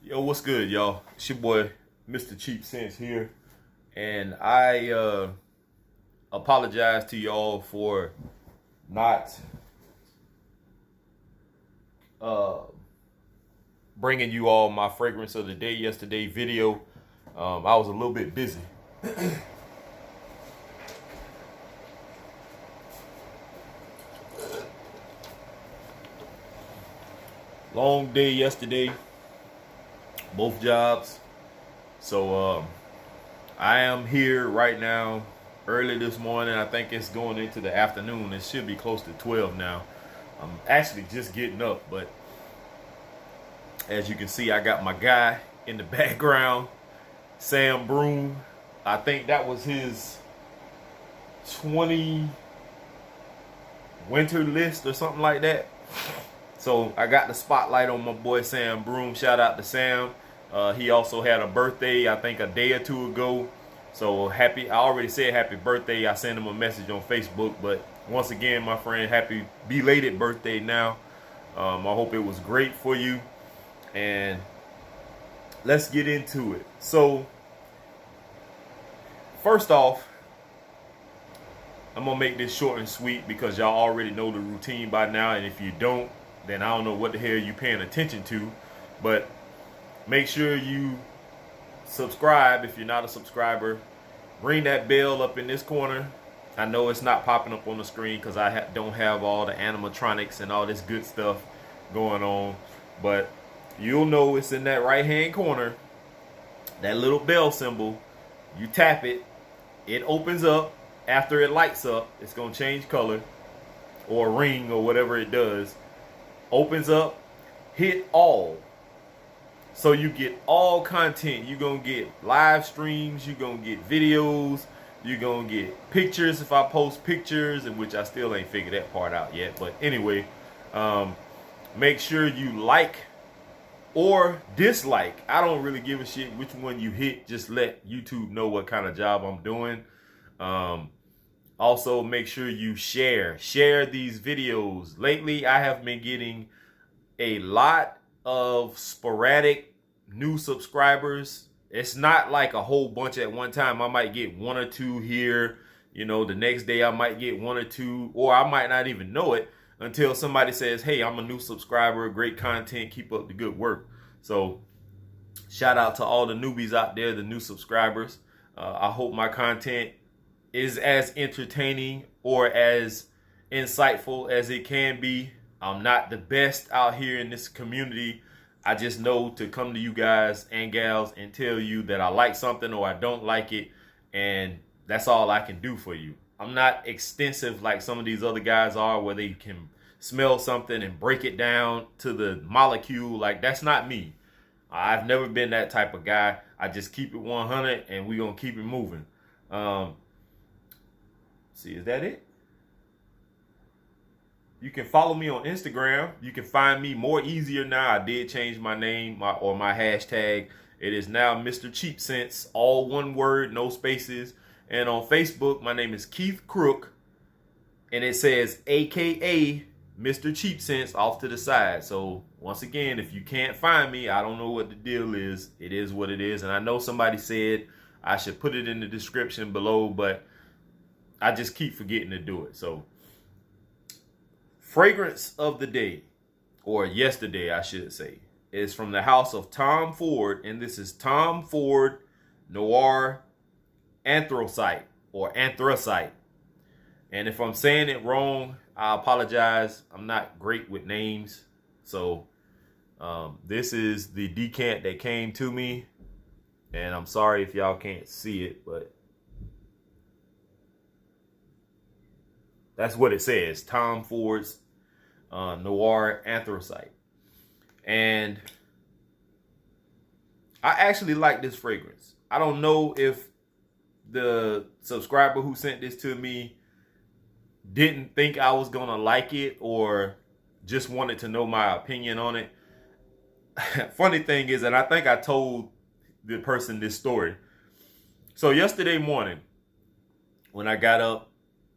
Yo, what's good, y'all? It's your boy, Mr. Cheap Sense here, and I apologize to y'all for not uh, bringing you all my fragrance of the day yesterday video. I was a little bit busy. Long day yesterday, both jobs. So I am here right now early this morning. I think it's going into the afternoon. It should be close to 12 now. I'm actually just getting up, but as you can see, I got my guy in the background, Sam Broom. I think that was his 20 winter list or something like that. So I got the spotlight on my boy Sam Broom. Shout out to Sam. He also had a birthday, I think, a day or two ago. So happy, I already said happy birthday. I sent him a message on Facebook. But once again, my friend, happy belated birthday now. I hope it was great for you. And let's get into it. So first off, I'm going to make this short and sweet because y'all already know the routine by now. And if you don't, then I don't know what the hell you paying attention to. But make sure you subscribe if you're not a subscriber. Ring that bell up in this corner. I know it's not popping up on the screen because I don't have all the animatronics and all this good stuff going on. But you'll know it's in that right-hand corner. That little bell symbol. You tap it. It opens up. After it lights up, it's going to change color or ring or whatever it does. Opens up. Hit all. So you get all content. You're going to get live streams. You're going to get videos. You're going to get pictures if I post pictures, in which I still ain't figured that part out yet. But anyway, make sure you like or dislike. I don't really give a shit which one you hit. Just let YouTube know what kind of job I'm doing. Also, make sure you share these videos. Lately, I have been getting a lot of sporadic new subscribers. It's not like a whole bunch at one time. I might get one or two here. You know, the next day I might get one or two, or I might not even know it until somebody says, hey, I'm a new subscriber, great content, keep up the good work. So shout out to all the newbies out there, the new subscribers. I hope my content is as entertaining or as insightful as it can be. I'm not the best out here in this community. I just know to come to you guys and gals and tell you that I like something or I don't like it, and that's all I can do for you. I'm not extensive like some of these other guys are, where they can smell something and break it down to the molecule. Like, that's not me. I've never been that type of guy. I just keep it 100 and we're going to keep it moving. See, is that it? You can follow me on Instagram. You can find me more easier now. I did change my name or my hashtag. It is now Mr. Cheap Sense, all one word, no spaces. And on Facebook, my name is Keith Crook, and it says AKA Mr. Cheap Sense off to the side. So once again, if you can't find me, I don't know what the deal is. It is what it is. And I know somebody said I should put it in the description below, but I just keep forgetting to do it. So fragrance of the day, or yesterday I should say, is from the house of Tom Ford, and this is Tom Ford Noir Anthracite or Anthracite. And if I'm saying it wrong, I apologize. I'm not great with names. So this is the decant that came to me, and I'm sorry if y'all can't see it, but that's what it says. Tom Ford's Noir Anthracite. And I actually like this fragrance. I don't know if the subscriber who sent this to me didn't think I was going to like it or just wanted to know my opinion on it. Funny thing is, and I think I told the person this story. So yesterday morning, when I got up,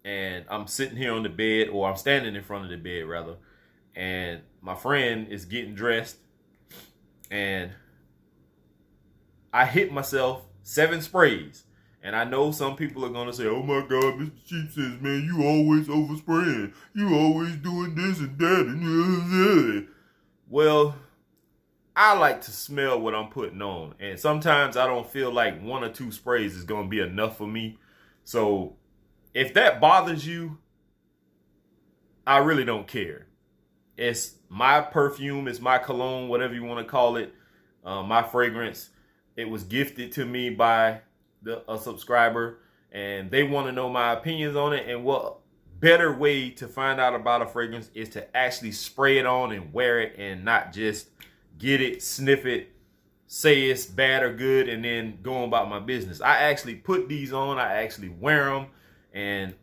and I'm sitting here on the bed, or I'm standing in front of the bed rather, and my friend is getting dressed, and I hit myself 7 sprays. And I know some people are going to say, oh my God, Mr. Sheep says, man, you always overspraying. You always doing this and that. And well, I like to smell what I'm putting on. And sometimes I don't feel like 1 or 2 sprays is going to be enough for me. So if that bothers you, I really don't care. It's my perfume, it's my cologne, whatever you want to call it, my fragrance. It was gifted to me by a subscriber, and they want to know my opinions on it. And what better way to find out about a fragrance is to actually spray it on and wear it, and not just get it, sniff it, say it's bad or good, and then go about my business. I actually put these on, I actually wear them, and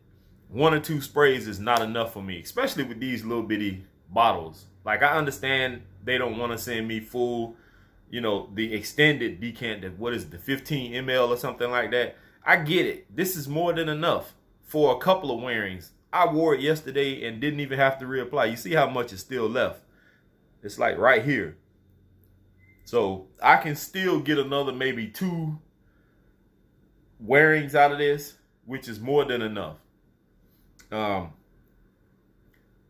1 or 2 sprays is not enough for me, especially with these little bitty bottles. Like, I understand they don't want to send me full, you know, the extended decanted, what is it, the 15 ml or something like that. I get it. This is more than enough for a couple of wearings. I wore it yesterday and didn't even have to reapply. You see how much is still left? It's like right here. So I can still get another maybe 2 wearings out of this, which is more than enough.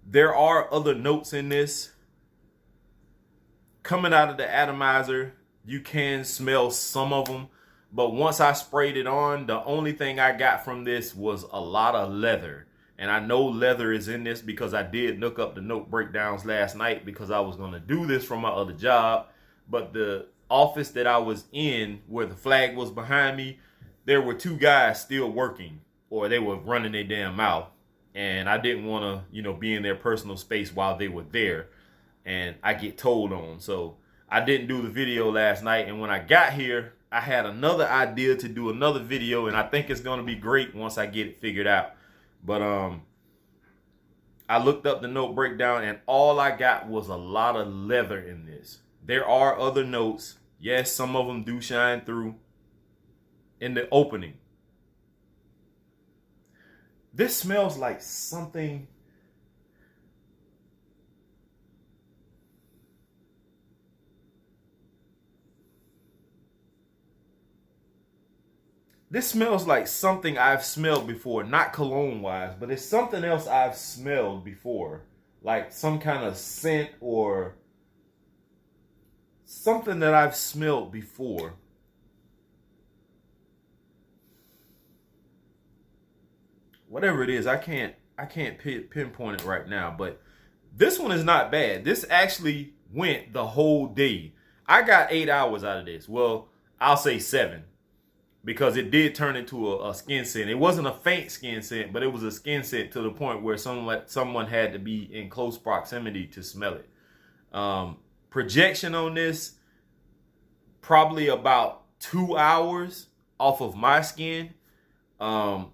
There are other notes in this. Coming out of the atomizer, you can smell some of them. But once I sprayed it on, the only thing I got from this was a lot of leather. And I know leather is in this because I did look up the note breakdowns last night, because I was going to do this from my other job. But the office that I was in, where the flag was behind me, there were 2 guys still working, or they were running their damn mouth. And I didn't want to, you know, be in their personal space while they were there, and I get told on. So I didn't do the video last night. And when I got here, I had another idea to do another video, and I think it's going to be great once I get it figured out. But I looked up the note breakdown, and all I got was a lot of leather in this. There are other notes. Yes, some of them do shine through in the opening. This smells like something. This smells like something I've smelled before, not cologne-wise, but it's something else I've smelled before. Like some kind of scent or something that I've smelled before. Whatever it is, I can't pinpoint it right now, but this one is not bad. This actually went the whole day. I got 8 hours out of this. Well, I'll say 7. Because it did turn into a skin scent. It wasn't a faint skin scent, but it was a skin scent to the point where someone had to be in close proximity to smell it. Projection on this, probably about 2 hours off of my skin.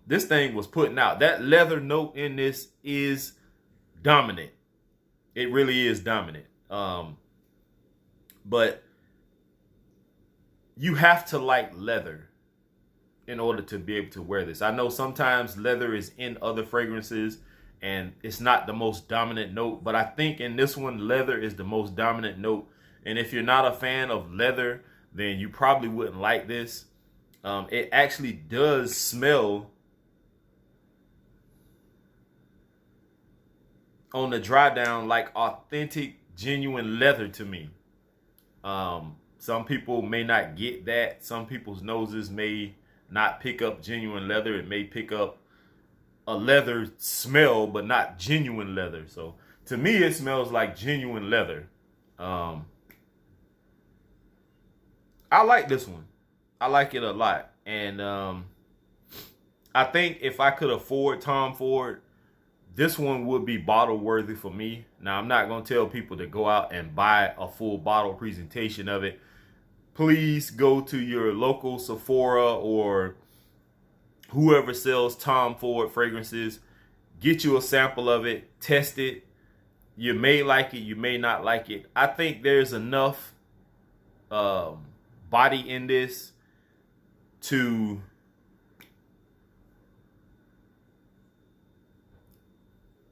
This thing was putting out. That leather note in this is dominant. It really is dominant. But you have to like leather in order to be able to wear this. I know sometimes leather is in other fragrances and it's not the most dominant note, but I think in this one, leather is the most dominant note. And if you're not a fan of leather, then you probably wouldn't like this. It actually does smell on the dry down like authentic, genuine leather to me. Some people may not get that. Some people's noses may not pick up genuine leather. It may pick up a leather smell, but not genuine leather. So to me, it smells like genuine leather. I like this one. I like it a lot. And I think if I could afford Tom Ford, this one would be bottle worthy for me. Now, I'm not going to tell people to go out and buy a full bottle presentation of it. Please go to your local Sephora or whoever sells Tom Ford fragrances. Get you a sample of it. Test it. You may like it. You may not like it. I think there's enough body in this to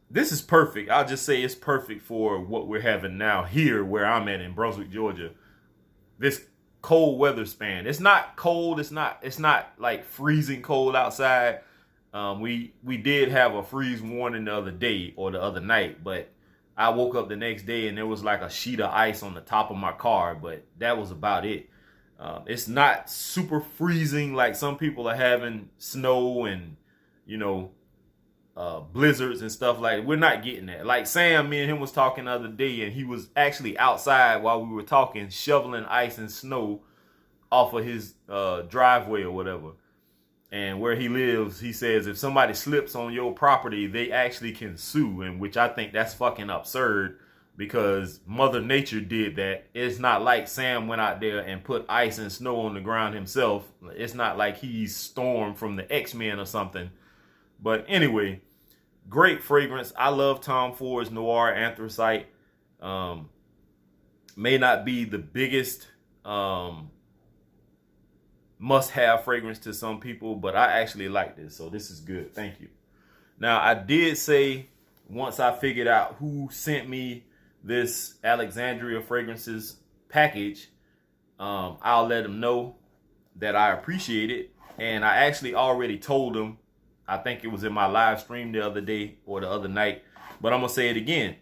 this is perfect. I'll just say it's perfect for what we're having now here where I'm at in Brunswick, Georgia. This cold weather span. It's not cold. It's not like freezing cold outside. We did have a freeze warning the other day or the other night, but I woke up the next day and there was like a sheet of ice on the top of my car, but that was about it. It's not super freezing like some people are having snow and, you know, blizzards and stuff. Like, we're not getting that. Like Sam, me and him was talking the other day, and he was actually outside while we were talking, shoveling ice and snow off of his driveway or whatever. And where he lives, he says if somebody slips on your property, they actually can sue, and which I think that's fucking absurd, because Mother Nature did that. It's not like Sam went out there and put ice and snow on the ground himself. It's not like he's Storm from the X-Men or something. But anyway, great fragrance. I love Tom Ford's Noir Anthracite. May not be the biggest must-have fragrance to some people, but I actually like this, so this is good. Thank you. Now, I did say once I figured out who sent me this Alexandria Fragrances package, I'll let them know that I appreciate it. And I actually already told them, I think it was in my live stream the other day or the other night, but I'm gonna say it again.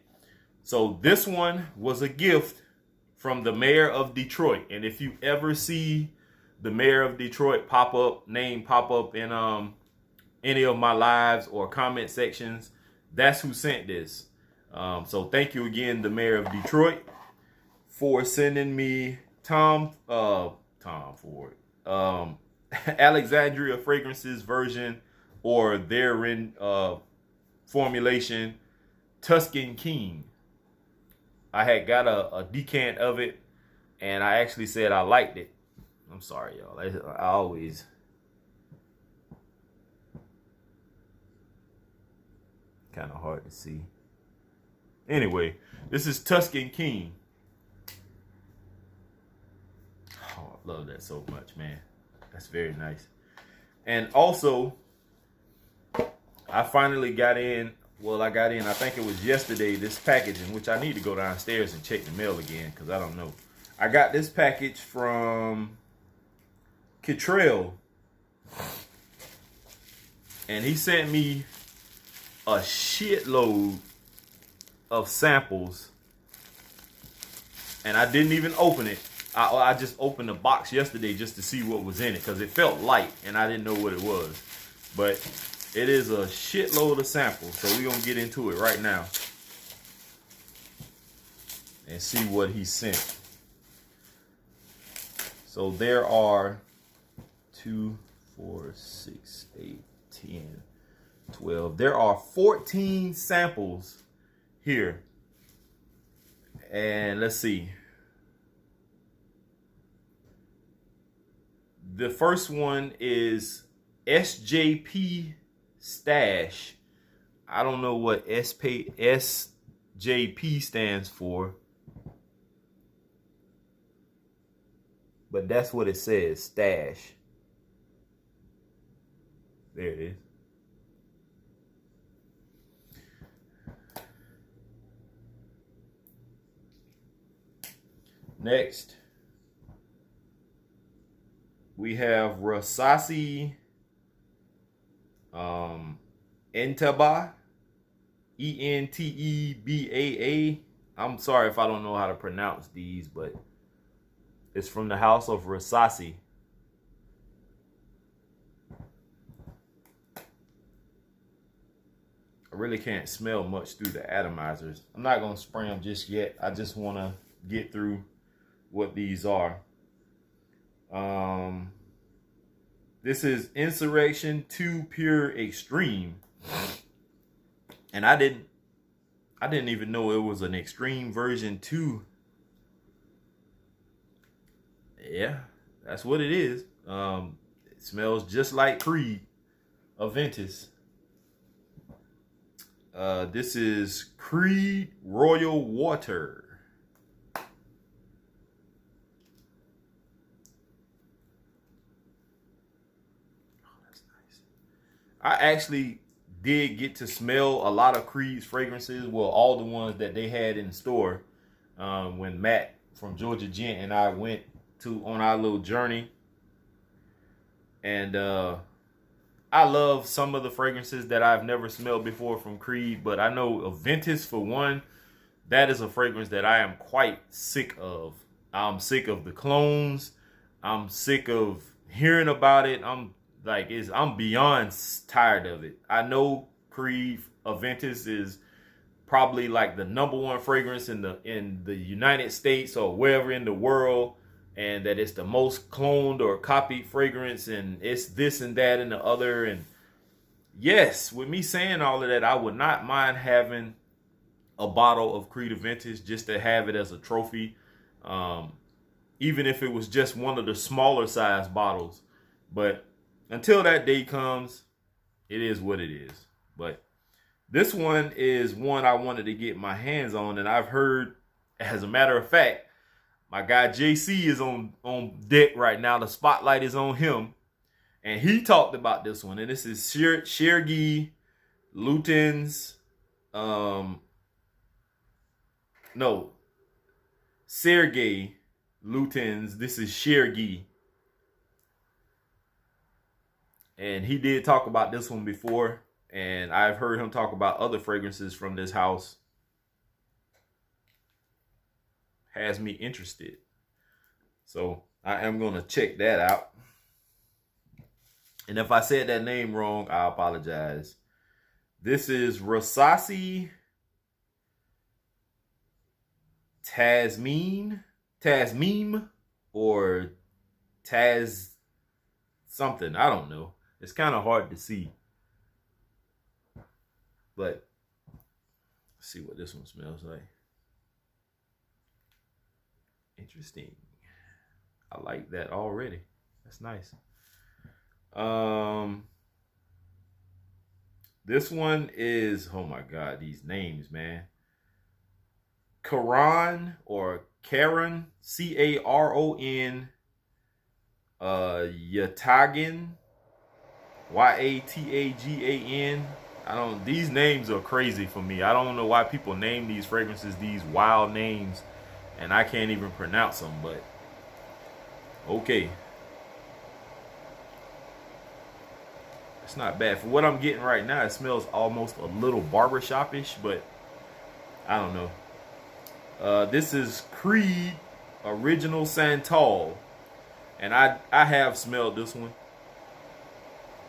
So this one was a gift from the mayor of Detroit. And if you ever see the mayor of Detroit name pop up in any of my lives or comment sections, that's who sent this. So thank you again, the mayor of Detroit, for sending me Tom Ford, Alexandria Fragrances version, or therein formulation, Tuscan King. I had got a decant of it, and I actually said I liked it. I'm sorry, y'all. I always... kind of hard to see. Anyway, this is Tuscan King. Oh, I love that so much, man. That's very nice. And also, I finally got in, I think it was yesterday, this packaging, which I need to go downstairs and check the mail again, because I don't know. I got this package from Kittrell, and he sent me a shitload of samples, and I didn't even open it. I just opened the box yesterday just to see what was in it, because it felt light and I didn't know what it was. But it is a shitload of samples, so we're gonna get into it right now and see what he sent. So there are 2, 4, 6, 8, 10, 12. There are 14 samples here. And let's see. The first one is SJP Stash. I don't know what SJP stands for, but that's what it says, Stash. There it is. Next, we have Rasasi Entebaa, Entebaa. I'm sorry if I don't know how to pronounce these, but it's from the house of Rasasi. I really can't smell much through the atomizers. I'm not going to spray them just yet. I just want to get through what these are. This is Insurrection 2 Pure Extreme, and I didn't even know it was an Extreme version 2. Yeah, that's what it is. It smells just like Creed Aventus. This is Creed Royal Water. I actually did get to smell a lot of Creed's fragrances. Well, all the ones that they had in the store when Matt from Georgia Gent and I went on our little journey. And I love some of the fragrances that I've never smelled before from Creed, but I know Aventus, for one, that is a fragrance that I am quite sick of. I'm sick of the clones. I'm sick of hearing about it. I'm beyond tired of it. I know Creed Aventus is probably like the #1 fragrance in the United States or wherever in the world, and that it's the most cloned or copied fragrance, and it's this and that and the other. And yes, with me saying all of that, I would not mind having a bottle of Creed Aventus just to have it as a trophy, even if it was just one of the smaller size bottles. But until that day comes, it is what it is. But this one is one I wanted to get my hands on, and I've heard, as a matter of fact, my guy JC is on deck right now. The spotlight is on him, and he talked about this one. And this is Sergei Lutin's, Sergei Lutin's. This is Sergei, and he did talk about this one before. And I've heard him talk about other fragrances from this house. Has me interested. So I am going to check that out. And if I said that name wrong, I apologize. This is Rasasi Tasmim, or Taz something. I don't know. It's kind of hard to see. But let's see what this one smells like. Interesting. I like that already. That's nice. This one is, oh my God, these names, man. Caron or Caron, Caron, Yatagan, Yatagan. These names are crazy for me. I don't know why people name these fragrances these wild names, and I can't even pronounce them, but okay. It's not bad. For what I'm getting right now, it smells almost a little barbershop-ish, but I don't know. This is Creed Original Santal, and I have smelled this one.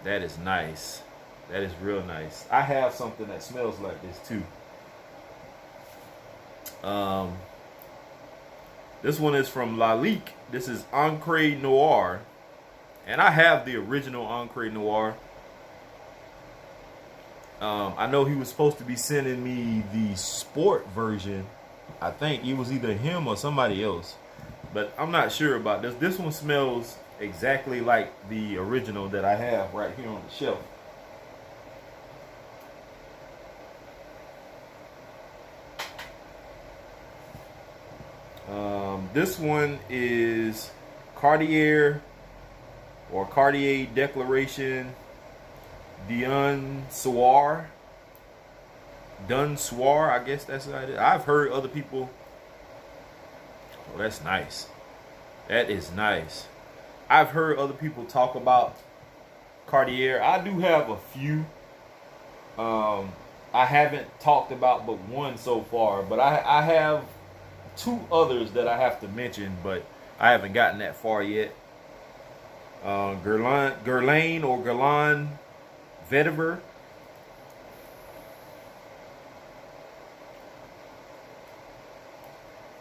That is nice. That is real nice. I have something that smells like this too. This one is from Lalique. This is Anthracite Noir, and I have the original Anthracite Noir. I know he was supposed to be sending me the sport version. I think it was either him or somebody else, but I'm not sure about this. This one smells exactly like the original that I have right here on the shelf. This one is Cartier or Cartier Declaration Dun Soir, I guess that's what it is. I've heard other people. Oh, that's nice. That is nice. I've heard other people talk about Cartier. I do have a few. I haven't talked about but one so far, but I have 2 others that I have to mention, but I haven't gotten that far yet. Guerlain or Guerlain Vetiver.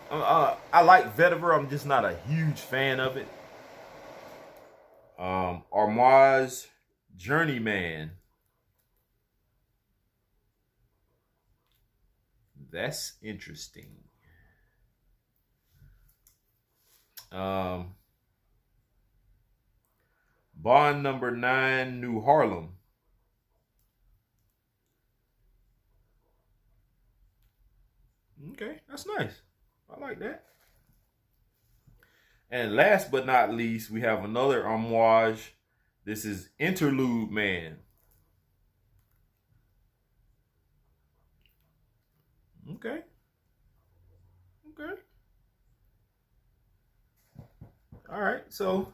I like Vetiver. I'm just not a huge fan of it. Armoise Journeyman. That's interesting. Bond number 9, New Harlem. Okay, that's nice. I like that. And last but not least, we have another homage. This is Interlude Man. Okay. All right, so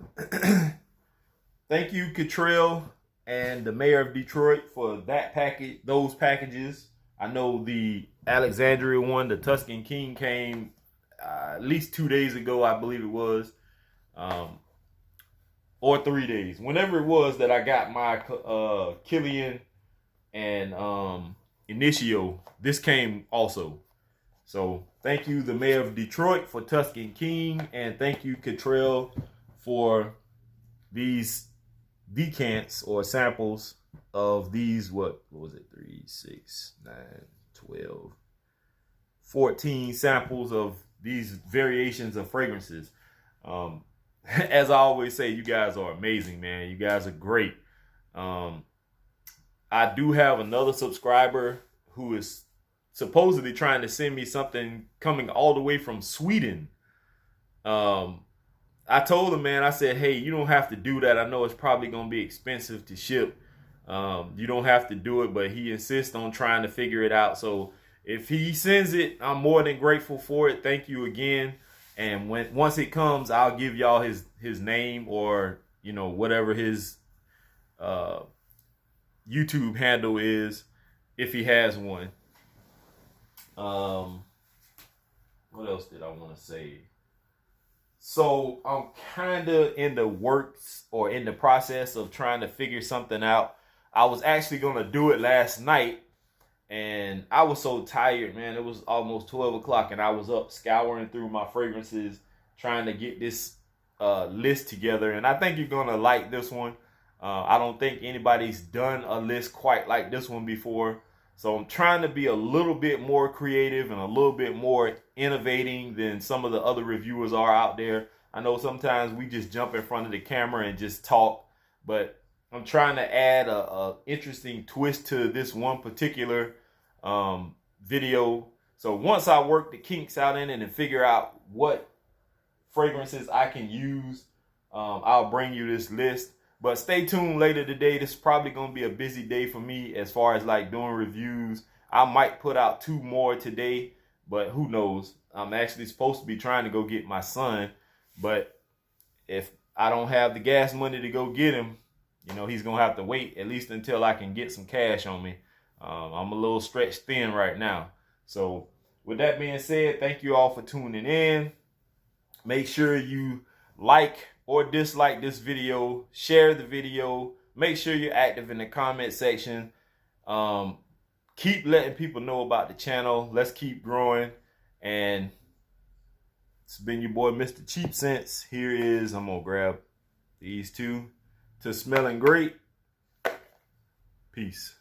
thank you, Cottrell and the mayor of Detroit, for that package, those packages. I know the Alexandria one, the Tuscan King, came at least 2 days ago, I believe it was, or 3 days. Whenever it was that I got my Killian and Initio, this came also. So thank you, the mayor of Detroit, for Tuscan King, and thank you, Cottrell, for these decants or samples of these, what was it, 3, 6, 9, 12, 14 samples of these variations of fragrances. As I always say, you guys are amazing, man. You guys are great. I do have another subscriber who is supposedly trying to send me something coming all the way from Sweden. I told him, man, I said, hey, you don't have to do that. I know it's probably going to be expensive to ship. You don't have to do it, but he insists on trying to figure it out. So if he sends it, I'm more than grateful for it. Thank you again. And once it comes, I'll give y'all his name, or, you know, whatever his YouTube handle is, if he has one. What else did I want to say? So I'm kind of in the works, or in the process of trying to figure something out. I was actually going to do it last night, and I was so tired, man. It was almost 12 o'clock, and I was up scouring through my fragrances, trying to get this list together. And I think you're going to like this one. I don't think anybody's done a list quite like this one before. So I'm trying to be a little bit more creative and a little bit more innovating than some of the other reviewers are out there. I know sometimes we just jump in front of the camera and just talk, but I'm trying to add a interesting twist to this one particular video. So once I work the kinks out in it and figure out what fragrances I can use, I'll bring you this list. But stay tuned later today. This is probably going to be a busy day for me as far as like doing reviews. I might put out 2 more today, but who knows? I'm actually supposed to be trying to go get my son, but if I don't have the gas money to go get him, you know, he's going to have to wait at least until I can get some cash on me. I'm a little stretched thin right now. So with that being said, thank you all for tuning in. Make sure you like or dislike this video, share the video, make sure you're active in the comment section. Keep letting people know about the channel. Let's keep growing. And it's been your boy, Mr. Cheap Sense. Here is, I'm gonna grab these 2 to smelling great. Peace.